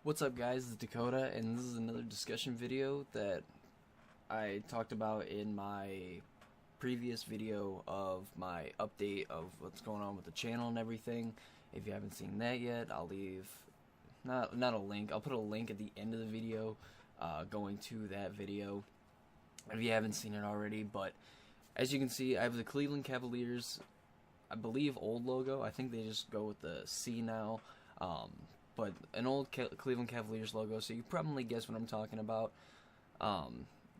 What's up guys, it's Dakota, and this is another discussion video that I talked about in my previous video of my update of what's going on with the channel and everything. If you haven't seen that yet, I'll leave, not a link, I'll put a link at the end of the video going to that video if you haven't seen it already. But as you can see, I have the Cleveland Cavaliers, I believe, old logo. I think they just go with the C now. But an old Cleveland Cavaliers logo, so you probably guess what I'm talking about.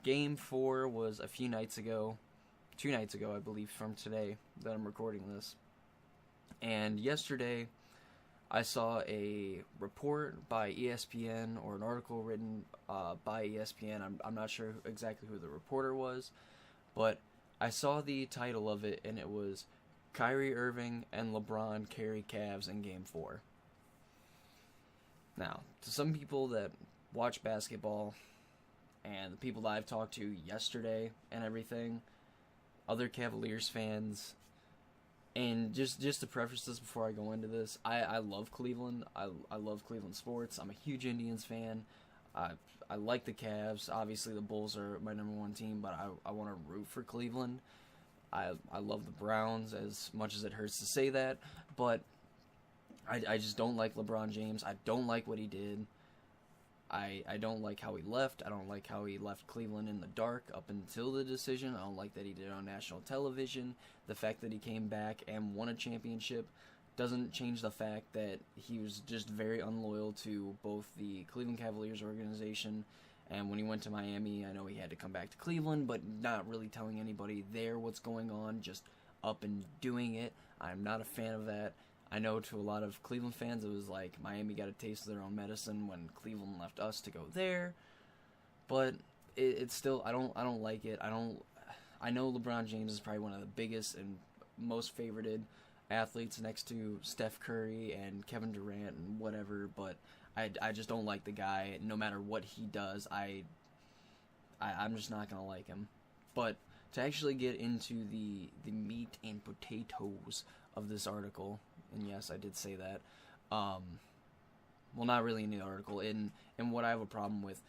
Game 4 was a few nights ago, 2 nights ago, I believe, from today that I'm recording this. And yesterday, I saw a report by ESPN, or an article written by ESPN. I'm not sure exactly who the reporter was, but I saw the title of it, and it was Kyrie Irving and LeBron carry Cavs in Game 4. Now, to some people that watch basketball, and the people that I've talked to yesterday and everything, other Cavaliers fans, and just to preface this before I go into this, I love Cleveland. I love Cleveland sports. I'm a huge Indians fan. I like the Cavs. Obviously, the Bulls are my #1 team, but I want to root for Cleveland. I love the Browns as much as it hurts to say that, but I just don't like LeBron James. I don't like what he did. I don't like how he left. I don't like how he left Cleveland in the dark up until the decision. I don't like that he did it on national television. The fact that he came back and won a championship doesn't change the fact that he was just very unloyal to both the Cleveland Cavaliers organization, and when he went to Miami, I know he had to come back to Cleveland, but not really telling anybody there what's going on, just up and doing it. I'm not a fan of that. I know to a lot of Cleveland fans it was like Miami got a taste of their own medicine when Cleveland left us to go there, but it's still, I don't like it. I know LeBron James is probably one of the biggest and most favorited athletes next to Steph Curry and Kevin Durant and whatever, but I just don't like the guy. No matter what he does, I'm just not gonna like him. But to actually get into the meat and potatoes of this article, and yes, I did say that, well, not really in the article, and what I have a problem with,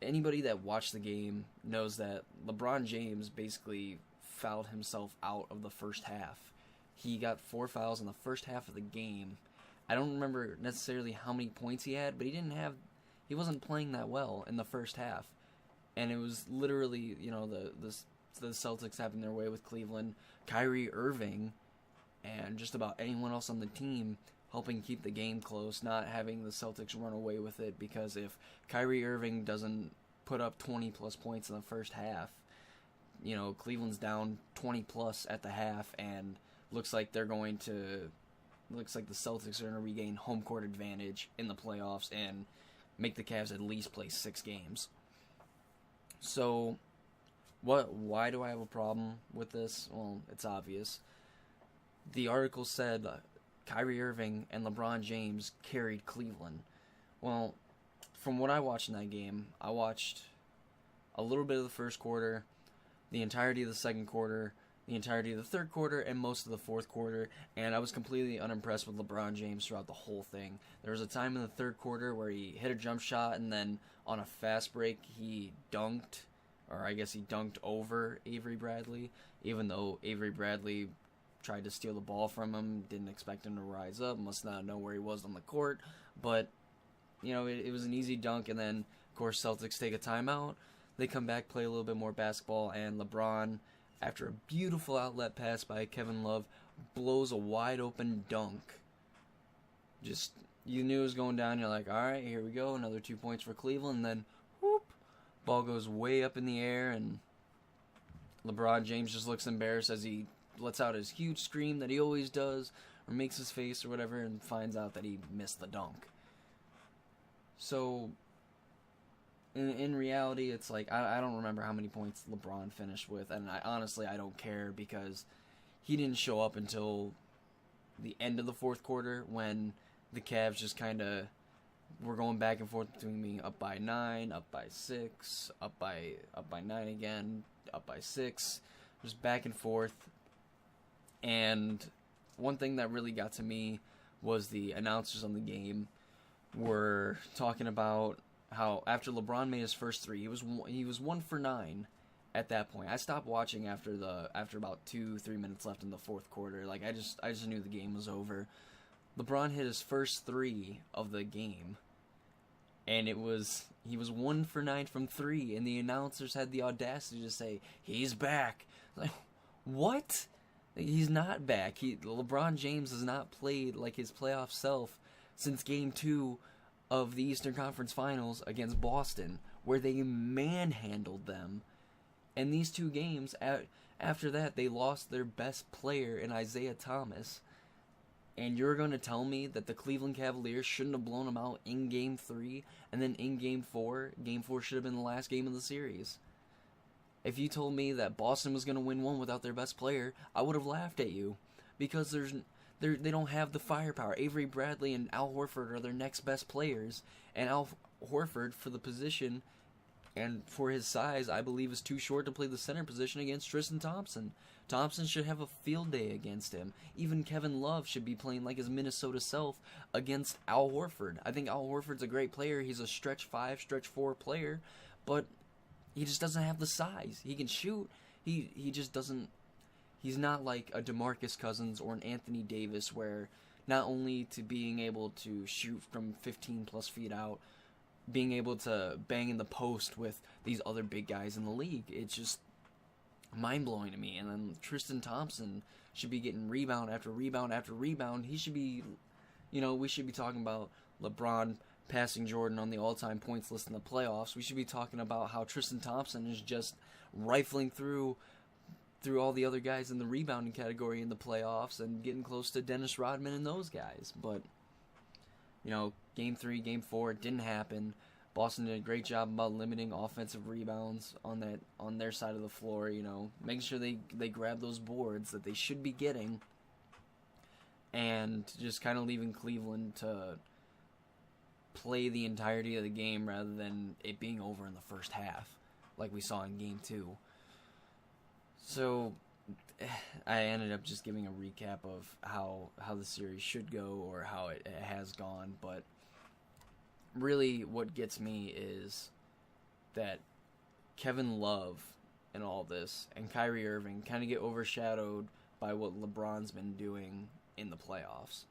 anybody that watched the game knows that LeBron James basically fouled himself out of the first half. He got 4 fouls in the first half of the game. I don't remember necessarily how many points he had, but he wasn't playing that well in the first half. And it was literally, the Celtics having their way with Cleveland, Kyrie Irving, and just about anyone else on the team helping keep the game close, not having the Celtics run away with it, because if Kyrie Irving doesn't put up 20-plus points in the first half, Cleveland's down 20-plus at the half, and looks like the Celtics are going to regain home court advantage in the playoffs and make the Cavs at least play 6 games. So, why do I have a problem with this? Well, it's obvious. The article said Kyrie Irving and LeBron James carried Cleveland. Well, from what I watched in that game, I watched a little bit of the first quarter, the entirety of the second quarter, the entirety of the third quarter, and most of the fourth quarter, and I was completely unimpressed with LeBron James throughout the whole thing. There was a time in the third quarter where he hit a jump shot, and then on a fast break he dunked, or I guess he dunked over Avery Bradley, even though Avery Bradley tried to steal the ball from him, didn't expect him to rise up, must not know where he was on the court, but, it was an easy dunk, and then, of course, Celtics take a timeout, they come back, play a little bit more basketball, and LeBron, after a beautiful outlet pass by Kevin Love, blows a wide open dunk. Just, you knew it was going down, you're like, alright, here we go, another 2 points for Cleveland, and then, whoop, ball goes way up in the air, and LeBron James just looks embarrassed as he lets out his huge scream that he always does, or makes his face or whatever, and finds out that he missed the dunk. So, in reality, it's like, I don't remember how many points LeBron finished with, and I don't care, because he didn't show up until the end of the fourth quarter, when the Cavs just kind of were going back and forth between being up by 9, up by 6, up by 9 again, up by 6, just back and forth. And one thing that really got to me was the announcers on the game were talking about how after LeBron made his first three, he was 1 for 9 at that point. I stopped watching after about 2-3 minutes left in the fourth quarter. Like I just knew the game was over. LeBron hit his first three of the game, and he was 1 for 9 from three, and the announcers had the audacity to say he's back. Like, what? He's not back. LeBron James has not played like his playoff self since Game 2 of the Eastern Conference Finals against Boston, where they manhandled them. And these two games, after that, they lost their best player in Isaiah Thomas. And you're going to tell me that the Cleveland Cavaliers shouldn't have blown them out in Game 3, and then in Game 4 should have been the last game of the series. If you told me that Boston was going to win one without their best player, I would have laughed at you. Because they don't have the firepower. Avery Bradley and Al Horford are their next best players. And Al Horford, for the position and for his size, I believe is too short to play the center position against Tristan Thompson. Thompson should have a field day against him. Even Kevin Love should be playing like his Minnesota self against Al Horford. I think Al Horford's a great player. He's a stretch 5, stretch 4 player, but he just doesn't have the size. He can shoot. He just doesn't. He's not like a DeMarcus Cousins or an Anthony Davis, where not only to being able to shoot from 15 plus feet out, being able to bang in the post with these other big guys in the league. It's just mind-blowing to me. And then Tristan Thompson should be getting rebound after rebound after rebound. He should be, we should be talking about LeBron passing Jordan on the all-time points list in the playoffs. We should be talking about how Tristan Thompson is just rifling through all the other guys in the rebounding category in the playoffs and getting close to Dennis Rodman and those guys. But, Game 3, Game 4, it didn't happen. Boston did a great job about limiting offensive rebounds on their side of the floor, making sure they grab those boards that they should be getting, and just kind of leaving Cleveland to play the entirety of the game rather than it being over in the first half, like we saw in Game 2. So I ended up just giving a recap of how the series should go or how it has gone, but really what gets me is that Kevin Love and all this and Kyrie Irving kind of get overshadowed by what LeBron's been doing in the playoffs.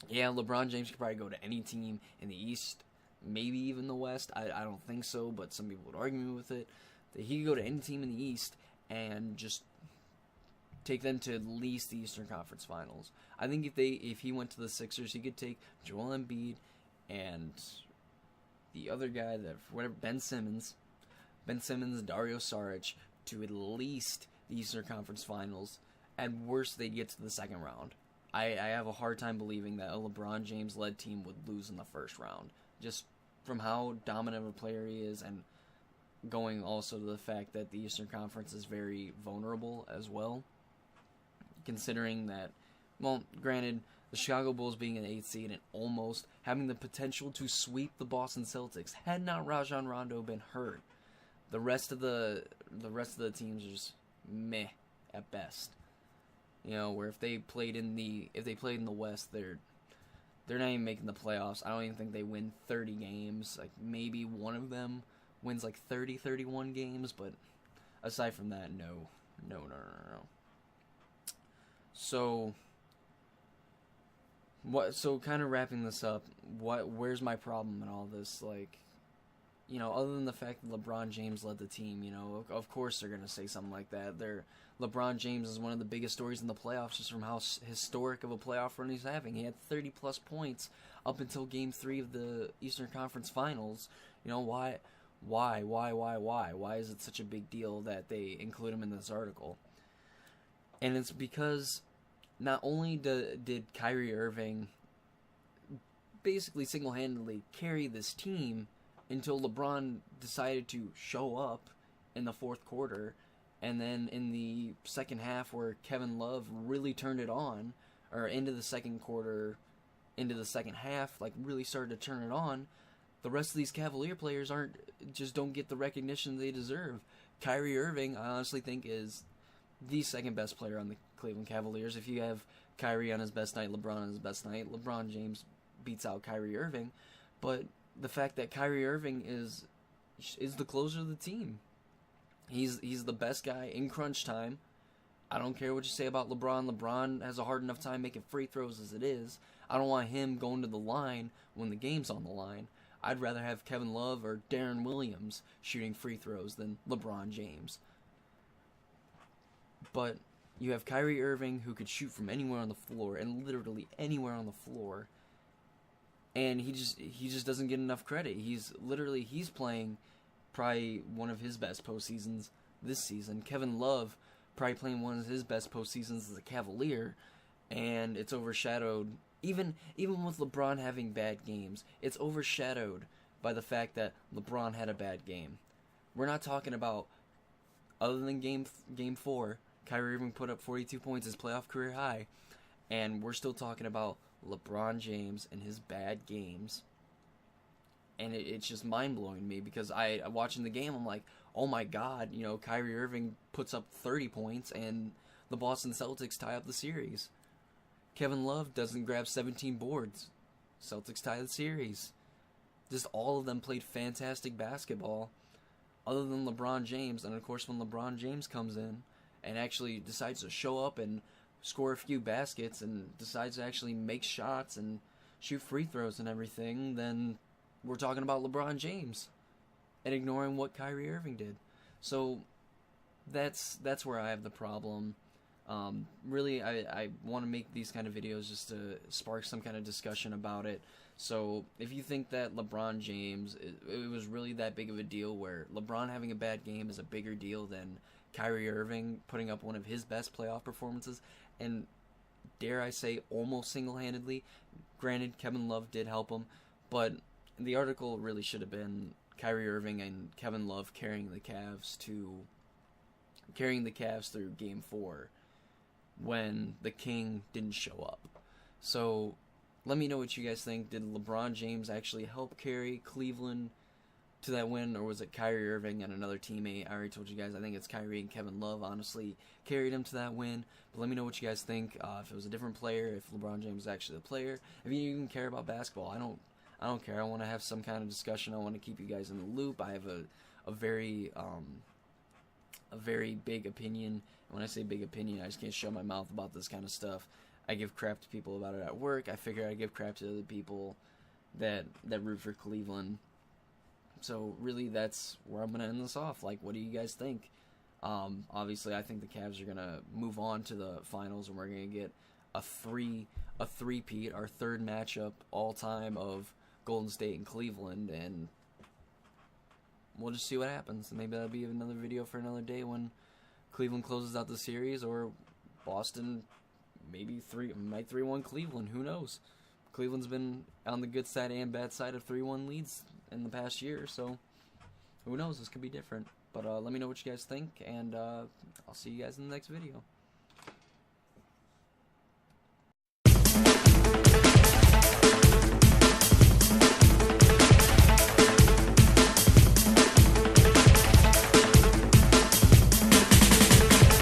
Yeah, LeBron James could probably go to any team in the East, maybe even the West. I don't think so, but some people would argue with it. That he could go to any team in the East and just take them to at least the Eastern Conference Finals. I think if he went to the Sixers, he could take Joel Embiid and the other guy, Ben Simmons, Dario Saric, to at least the Eastern Conference Finals. At worst, they'd get to the second round. I have a hard time believing that a LeBron James-led team would lose in the first round, just from how dominant of a player he is, and going also to the fact that the Eastern Conference is very vulnerable as well, considering that, well, granted, the Chicago Bulls being an 8th seed and almost having the potential to sweep the Boston Celtics, had not Rajon Rondo been hurt, the rest of the teams are just meh at best. Where if they played in the West, they're not even making the playoffs. I don't even think they win 30 games. Like, maybe one of them wins like 30, 31 games, but aside from that, no. So kind of wrapping this up, where's my problem in all this? Like, other than the fact that LeBron James led the team, of course they're going to say something like that. LeBron James is one of the biggest stories in the playoffs just from how historic of a playoff run he's having. He had 30-plus points up until Game 3 of the Eastern Conference Finals. Why? Why is it such a big deal that they include him in this article? And it's because not only did Kyrie Irving basically single-handedly carry this team until LeBron decided to show up in the fourth quarter, and then in the second half where Kevin Love really turned it on, or into the second quarter, into the second half, like really started to turn it on, the rest of these Cavalier players don't get the recognition they deserve. Kyrie Irving, I honestly think, is the second best player on the Cleveland Cavaliers. If you have Kyrie on his best night, LeBron on his best night, LeBron James beats out Kyrie Irving, but the fact that Kyrie Irving is the closer of the team. He's the best guy in crunch time. I don't care what you say about LeBron. LeBron has a hard enough time making free throws as it is. I don't want him going to the line when the game's on the line. I'd rather have Kevin Love or Darren Williams shooting free throws than LeBron James. But you have Kyrie Irving, who could shoot from anywhere on the floor, and literally anywhere on the floor. And he just doesn't get enough credit. He's playing probably one of his best postseasons this season. Kevin Love probably playing one of his best postseasons as a Cavalier, and it's overshadowed. Even with LeBron having bad games, it's overshadowed by the fact that LeBron had a bad game. We're not talking about, other than game 4, Kyrie Irving put up 42 points, his playoff career high, and we're still talking about LeBron James and his bad games. And it's just mind-blowing to me, because watching the game, I'm like, oh my god, Kyrie Irving puts up 30 points and the Boston Celtics tie up the series. Kevin Love doesn't grab 17 boards. Celtics tie the series. Just all of them played fantastic basketball, other than LeBron James. And of course, when LeBron James comes in and actually decides to show up and score a few baskets and decides to actually make shots and shoot free throws and everything, then we're talking about LeBron James and ignoring what Kyrie Irving did. So that's where I have the problem. Really, I want to make these kind of videos just to spark some kind of discussion about it. So if you think that LeBron James, it was really that big of a deal, where LeBron having a bad game is a bigger deal than Kyrie Irving putting up one of his best playoff performances, and dare I say almost single-handedly. Granted, Kevin Love did help him, but the article really should have been Kyrie Irving and Kevin Love carrying the Cavs through Game 4 when the King didn't show up. So let me know what you guys think. Did LeBron James actually help carry Cleveland to that win, or was it Kyrie Irving and another teammate? I already told you guys, I think it's Kyrie and Kevin Love honestly carried him to that win. But let me know what you guys think. If it was a different player, if LeBron James was actually the player, if you even care about basketball. I don't care. I want to have some kind of discussion. I want to keep you guys in the loop. I have a very big opinion. When I say big opinion, I just can't shut my mouth about this kind of stuff. I give crap to people about it at work. I figure I give crap to other people that root for Cleveland. So really, that's where I'm gonna end this off. Like, what do you guys think? Obviously, I think the Cavs are gonna move on to the finals, and we're gonna get a three-peat, our third matchup all time of Golden State and Cleveland, and we'll just see what happens. Maybe that'll be another video for another day when Cleveland closes out the series, or Boston maybe 3-1 Cleveland. Who knows? Cleveland's been on the good side and bad side of 3-1 leads in the past year, so who knows? This could be different. But let me know what you guys think, and I'll see you guys in the next video.